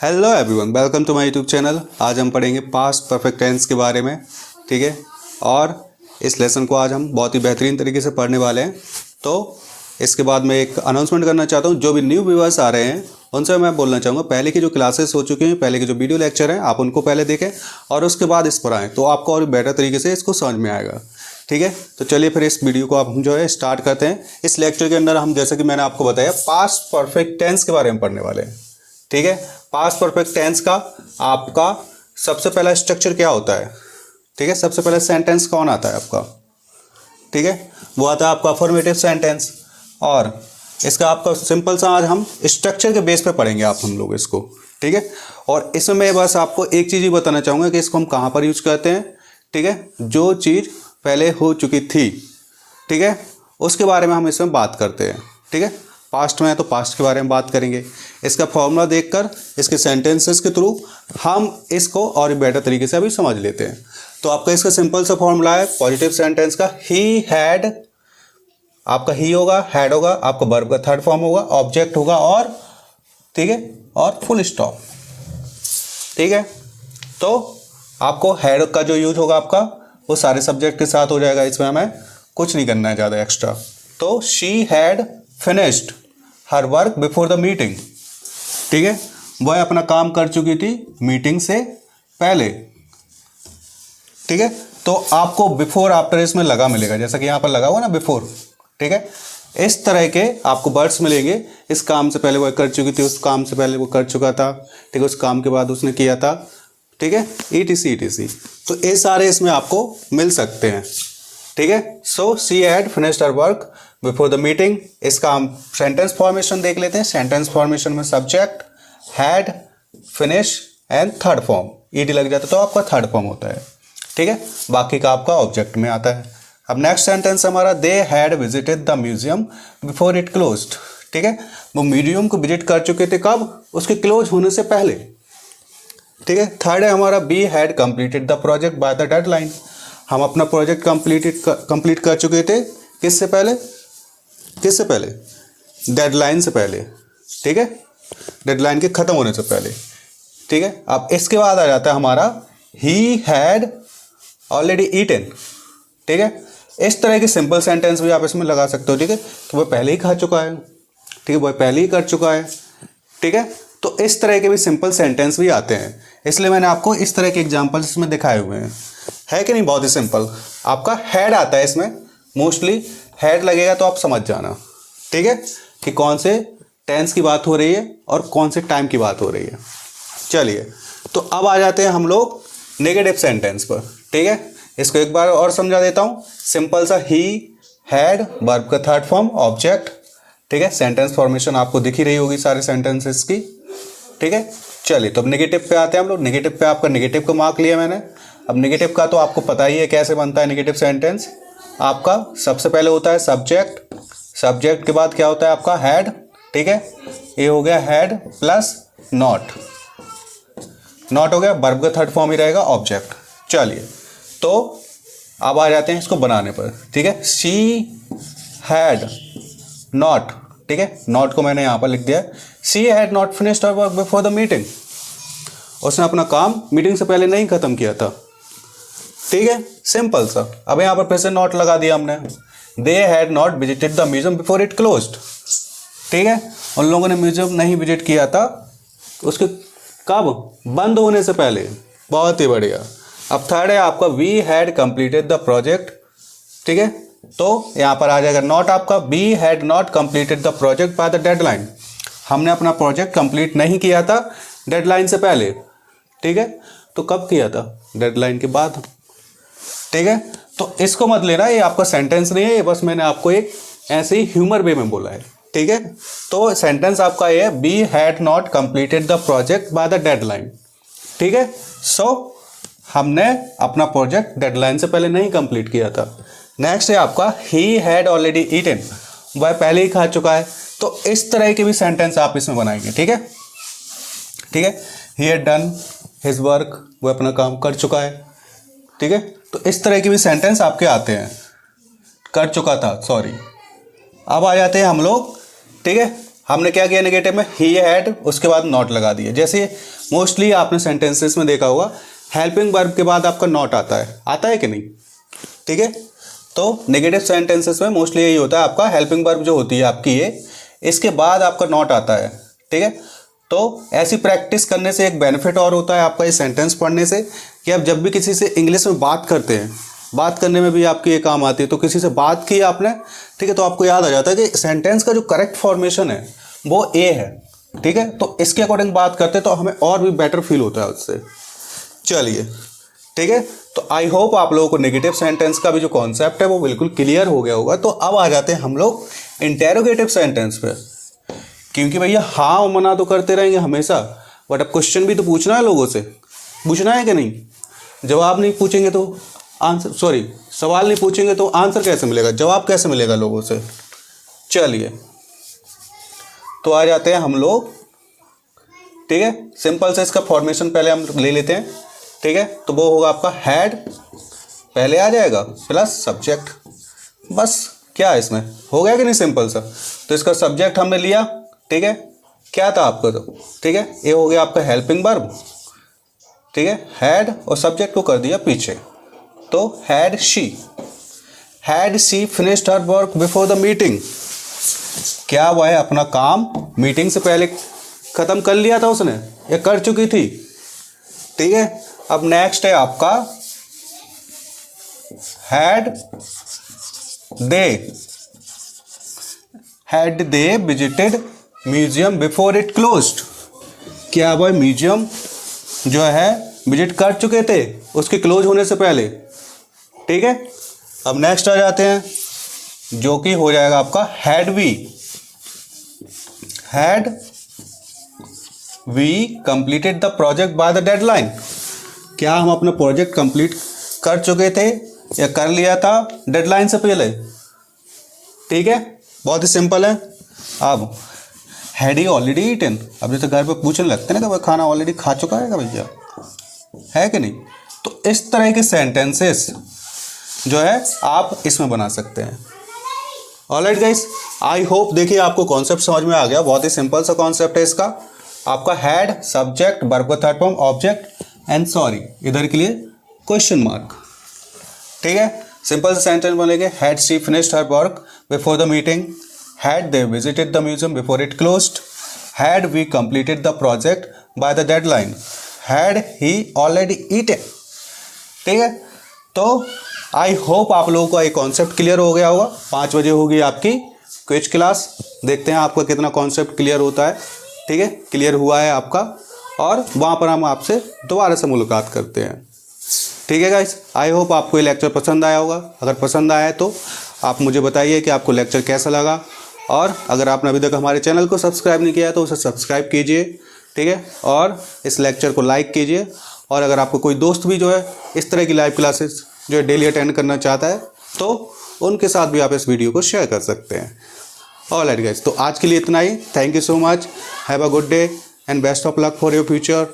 Hello everyone, welcome to my YouTube channel. आज हम पढ़ेंगे पास्ट परफेक्ट टेंस के बारे में, ठीक है। और इस लेसन को आज हम बहुत ही बेहतरीन तरीके से पढ़ने वाले हैं। तो इसके बाद मैं एक अनाउंसमेंट करना चाहता हूं, जो भी न्यू व्यूअर्स आ रहे हैं उनसे मैं बोलना चाहूँगा, पहले की जो क्लासेस हो चुकी हैं, पहले के जो वीडियो लेक्चर हैं, आप उनको पहले देखें और उसके बाद इस पर आएँ, तो आपको और बेटर तरीके से इसको समझ में आएगा, ठीक है। तो चलिए फिर इस वीडियो को आप हम जो है स्टार्ट करते हैं। इस लेक्चर के अंदर हम, जैसे कि मैंने आपको बताया, पास्ट परफेक्ट टेंस के बारे में पढ़ने वाले हैं, ठीक है। पास्ट परफेक्ट टेंस का आपका सबसे पहला स्ट्रक्चर क्या होता है, ठीक है। सबसे पहले सेंटेंस कौन आता है आपका, ठीक है, वो आता है आपका अफर्मेटिव सेंटेंस। और इसका आपका सिंपल सा आज हम स्ट्रक्चर के बेस पे पढ़ेंगे हम लोग इसको, ठीक है। और इसमें मैं बस आपको एक चीज़ ही बताना चाहूँगा कि इसको हम कहाँ पर यूज करते हैं, ठीक है। जो चीज़ पहले हो चुकी थी, ठीक है, उसके बारे में हम इसमें बात करते हैं, ठीक है। पास्ट में है तो पास्ट के बारे में बात करेंगे। इसका फॉर्मूला देखकर, इसके सेंटेंसेस के थ्रू हम इसको और बेटर तरीके से अभी समझ लेते हैं। तो आपका इसका सिंपल सा फॉर्मूला है पॉजिटिव सेंटेंस का, ही हैड, आपका ही होगा, हैड होगा, आपका वर्ब का थर्ड फॉर्म होगा, ऑब्जेक्ट होगा, और ठीक है, और फुल स्टॉप, ठीक है। तो आपको हैड का जो यूज होगा आपका, वो सारे सब्जेक्ट के साथ हो जाएगा, इसमें हमें कुछ नहीं करना है ज़्यादा एक्स्ट्रा। तो she had finished her work before the meeting, ठीक है, वह अपना काम कर चुकी थी मीटिंग से पहले, ठीक है। तो आपको बिफोर आफ्टर इसमें लगा मिलेगा, जैसा कि यहाँ पर लगा हुआ ना बिफोर, ठीक है। इस तरह के आपको वर्ड्स मिलेंगे। इस काम से पहले वह कर चुकी थी, उस काम से पहले वो कर चुका था, ठीक है, उस काम के बाद उसने किया था, ठीक है, ETC ETC। तो ये सारे इसमें आपको मिल सकते हैं, ठीक है। So she had finished her work before the meeting. इसका हम सेंटेंस फॉर्मेशन देख लेते हैं। सेंटेंस फॉर्मेशन में subject, had, finish and third form, ED लग जाता है तो आपका थर्ड फॉर्म होता है, ठीक है। बाकी का आपका ऑब्जेक्ट में आता है। अब नेक्स्ट सेंटेंस हमारा, they had visited the museum before it closed, ठीक है। वो म्यूजियम को विजिट कर चुके थे, कब? उसके क्लोज होने से पहले, ठीक है। थर्ड है हमारा, be had completed the project by the deadline. हम अपना प्रोजेक्ट कंप्लीट कर चुके थे, किससे पहले? किससे पहले? डेडलाइन से पहले, ठीक है, डेडलाइन के खत्म होने से पहले, ठीक है। अब इसके बाद आ जाता है हमारा, ही हैड ऑलरेडी ईटन, ठीक है। इस तरह की सिंपल सेंटेंस भी आप इसमें लगा सकते हो, ठीक है। तो वह पहले ही खा चुका है, ठीक है, वह पहले ही कर चुका है, ठीक है। तो इस तरह के भी सिंपल सेंटेंस भी आते हैं, इसलिए मैंने आपको इस तरह के एग्जाम्पल्स इसमें दिखाए हुए हैं, है कि नहीं? बहुत ही सिंपल। आपका हैड आता है इसमें, मोस्टली हैड लगेगा तो आप समझ जाना, ठीक है, कि कौन से टेंस की बात हो रही है और कौन से टाइम की बात हो रही है। चलिए, तो अब आ जाते हैं हम लोग नेगेटिव सेंटेंस पर, ठीक है। इसको एक बार और समझा देता हूँ। सिंपल सा, ही हैड, वर्ब का थर्ड फॉर्म, ऑब्जेक्ट, ठीक है। सेंटेंस फॉर्मेशन आपको दिख ही रही होगी सारे सेंटेंसेस की, ठीक है। चलिए, तो अब नेगेटिव पे आते हैं हम लोग। नेगेटिव पे आपका नेगेटिव का मार्क लिया मैंने। अब नेगेटिव का तो आपको पता ही है कैसे बनता है नेगेटिव सेंटेंस। आपका सबसे पहले होता है सब्जेक्ट, सब्जेक्ट के बाद क्या होता है आपका? हैड, ठीक है। ये हो गया हैड प्लस नॉट, नॉट हो गया, वर्ब का थर्ड फॉर्म ही रहेगा, ऑब्जेक्ट। चलिए, तो अब आ जाते हैं इसको बनाने पर, ठीक है। शी हैड नॉट, ठीक है, नॉट को मैंने यहाँ पर लिख दिया। She had not finished her work before the meeting. उसने अपना काम मीटिंग से पहले नहीं खत्म किया था, ठीक है, सिंपल सा। अब यहाँ पर फिर से नॉट लगा दिया हमने। They had not visited the museum before it closed, ठीक है, उन लोगों ने म्यूजियम नहीं विजिट किया था उसके कब? बंद होने से पहले। बहुत ही बढ़िया। अब थर्ड है आपका, we had completed the project, ठीक है। तो यहाँ पर आ जाएगा नॉट आपका, we had not completed the project by the deadline. हमने अपना प्रोजेक्ट कंप्लीट नहीं किया था डेडलाइन से पहले, ठीक है। तो कब किया था? डेडलाइन के बाद, ठीक है। तो इसको मत लेना, ये आपका सेंटेंस नहीं है, ये बस मैंने आपको एक ऐसे ही ह्यूमर वे में बोला है, ठीक है। तो सेंटेंस आपका ये है, B had not completed the project by the deadline, ठीक है। सो हमने अपना प्रोजेक्ट डेडलाइन से पहले नहीं कंप्लीट किया था। नेक्स्ट है आपका, ही हैड ऑलरेडी ईटन, वह पहले ही खा चुका है। तो इस तरह के भी सेंटेंस आप इसमें बनाएंगे, ठीक है, ठीक है। He had done his work, वह अपना काम कर चुका है, ठीक है। तो इस तरह के भी सेंटेंस आपके आते हैं, कर चुका था, सॉरी। अब आ जाते हैं हम लोग, ठीक है, हमने क्या किया नेगेटिव में, ही हैड, उसके बाद नॉट लगा दिया। जैसे मोस्टली आपने सेंटेंसेस में देखा होगा हेल्पिंग वर्ब के बाद आपका नॉट आता है कि नहीं, ठीक है। तो नेगेटिव सेंटेंसेस में मोस्टली यही होता है, आपका हेल्पिंग वर्ब जो होती है आपकी ये, इसके बाद आपका नॉट आता है, ठीक है। तो ऐसी प्रैक्टिस करने से एक बेनिफिट और होता है आपका इस सेंटेंस पढ़ने से, कि आप जब भी किसी से इंग्लिश में बात करते हैं, बात करने में भी आपकी ये काम आती है। तो किसी से बात की आपने, ठीक है, तो आपको याद आ जाता है कि सेंटेंस का जो करेक्ट फॉर्मेशन है वो ए है, ठीक है। तो इसके अकॉर्डिंग बात करते हैं तो हमें और भी बेटर फील होता है उससे। चलिए, ठीक है। तो आई होप आप लोगों को नेगेटिव सेंटेंस का भी जो कॉन्सेप्ट है वो बिल्कुल क्लियर हो गया होगा। तो अब आ जाते हैं हम लोग इंटेरोगेटिव सेंटेंस पे, क्योंकि भैया हाँ और मना तो करते रहेंगे हमेशा, बट अब क्वेश्चन भी तो पूछना है लोगों से, पूछना है कि नहीं। जवाब नहीं पूछेंगे तो आंसर, सॉरी सवाल नहीं पूछेंगे तो आंसर कैसे मिलेगा, जवाब कैसे मिलेगा लोगों से। चलिए, तो आ जाते हैं हम लोग, ठीक है। सिंपल से इसका फॉर्मेशन पहले हम ले लेते हैं, ठीक है। तो वो होगा आपका हैड पहले आ जाएगा प्लस सब्जेक्ट, बस क्या है इसमें, हो गया कि नहीं सिंपल सा। तो इसका सब्जेक्ट हमने लिया, ठीक है, क्या था आपका, तो ठीक है, ये हो गया आपका हेल्पिंग वर्ब, ठीक है, हैड, और सब्जेक्ट को कर दिया पीछे। तो had she finished her work before the meeting, क्या वह अपना काम मीटिंग से पहले खत्म कर लिया था उसने, या कर चुकी थी, ठीक है। अब नेक्स्ट है आपका had they visited museum before it closed, क्या वह म्यूजियम जो है विजिट कर चुके थे उसके क्लोज होने से पहले, ठीक है। अब नेक्स्ट आ जाते हैं, जो कि हो जाएगा आपका had we completed the project by the deadline, क्या हम अपना प्रोजेक्ट कंप्लीट कर चुके थे या कर लिया था डेडलाइन से पहले, ठीक है। बहुत ही सिंपल है। अब हैड ही ऑलरेडी ईटन, अब जैसे घर पे पूछने लगते हैं ना कि वह खाना ऑलरेडी खा चुका है क्या भैया, है कि नहीं। तो इस तरह के सेंटेंसेस जो है आप इसमें बना सकते हैं। ऑलराइट गाइस, आई होप देखिए आपको कॉन्सेप्ट समझ में आ गया। बहुत ही सिंपल सा कॉन्सेप्ट है इसका। आपका हैड, सब्जेक्ट, वर्ब का third form, object and sorry, इधर के लिए क्वेश्चन मार्क, ठीक है। सिंपल से सेंटेंस बनेंगे, had she finished her work before the meeting, had they visited the museum before it closed, had we completed the project by the deadline, had he already eaten, ठीक है। तो I hope आप लोगों को ये concept clear हो गया होगा। 5 बजे होगी आपकी क्विज क्लास, देखते हैं आपका कितना कॉन्सेप्ट क्लियर होता है, ठीक है। क्लियर हुआ है आपका, और वहाँ पर हम आपसे दोबारा से मुलाकात करते हैं, ठीक है गाइस। आई होप आपको ये लेक्चर पसंद आया होगा। अगर पसंद आया है तो आप मुझे बताइए कि आपको लेक्चर कैसा लगा, और अगर आपने अभी तक हमारे चैनल को सब्सक्राइब नहीं किया है तो उसे सब्सक्राइब कीजिए, ठीक है, और इस लेक्चर को लाइक कीजिए। और अगर आपको कोई दोस्त भी जो है इस तरह की लाइव क्लासेस जो है डेली अटेंड करना चाहता है तो उनके साथ भी आप इस वीडियो को शेयर कर सकते हैं। ऑलराइट गाइस, तो आज के लिए इतना ही। Thank you so much, have a good day and best of luck for your future.